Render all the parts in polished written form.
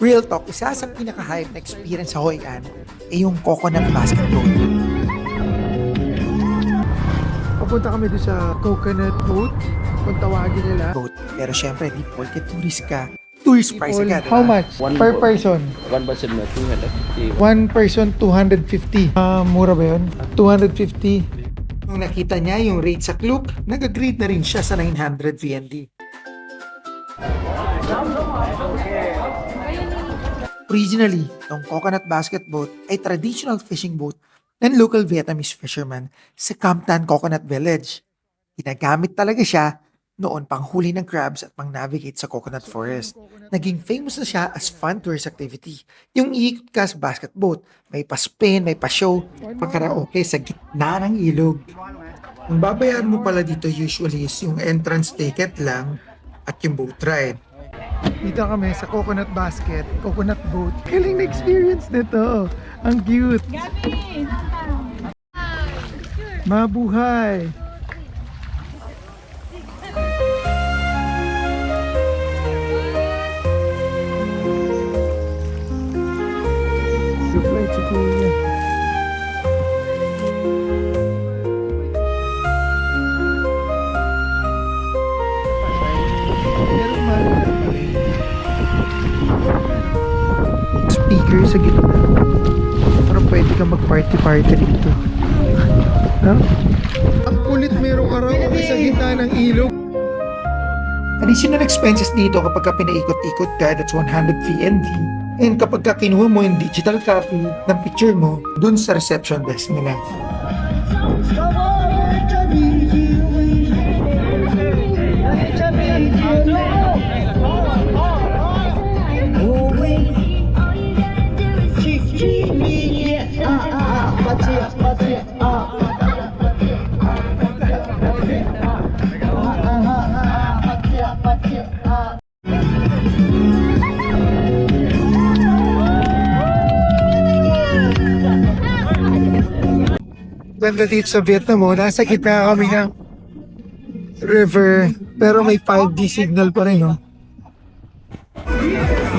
Real talk, isa sa pinaka-hype na experience sa Hoi An ay yung coconut basketball. Papunta kami doon sa coconut boat, kung tawagin nila. Boat. Pero syempre, di porke tourist ka, tourist price agad. How much? One Per boat. person? One person na 250. One person, 250. Mura ba yun? 250. Nung nakita niya yung rate sa Klook, nag-agree na rin siya sa 900 VND. Originally, ang coconut basket boat ay traditional fishing boat ng local Vietnamese fisherman sa Camtan Coconut Village. Ginagamit talaga siya noon pang huli ng crabs at pang navigate sa coconut forest. Naging famous na siya as fun tourist activity. Yung iikot ka sa basket boat, may pa-spin, may pa-show, pa-karaoke sa gitna ng ilog. Ang babayaran mo pala dito usually is yung entrance ticket lang at yung boat ride. Dito kami sa coconut basket, coconut boat. Galing na experience nito. Ang cute. Mabuhay. Supply si Kuya. Pero mahal pa rin. Speaker sa gitna. Parang pwede ka mag-party-party dito. No? Ang kulit, meron karaoke sa gitna ng ilog. Additional expenses dito kapag ka pinaikot-ikot ka, that's 100 VND. And kapag ka kinuha mo yung digital copy ng picture mo, dun sa reception desk nila. Ganda dito sa Vietnam, nasa gitna kami ng river, pero may 5G signal pa rin, no?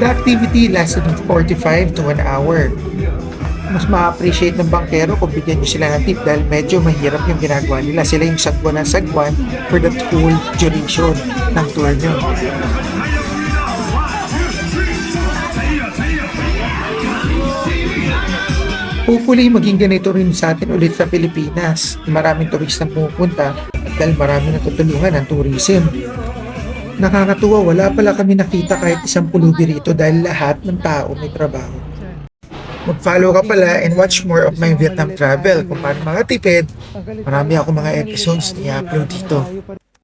The activity lasted from 45 to 1 hour. Mas ma-appreciate ng bankero kung bigyan nyo sila ng tip dahil medyo mahirap yung ginagawa nila. Sila yung sagwan ng sagwan for the whole duration ng tour nyo. Hopefully, maging ganito rin sa atin ulit sa Pilipinas. Maraming turistang pumupunta dahil maraming natutulungan ng tourism. Nakakatuwa, wala pala kami nakita kahit isang pulubi rito dahil lahat ng tao may trabaho. Mag-follow ka pala and watch more of my Vietnam travel kung paano makatipid. Marami ako mga episodes na i-upload dito.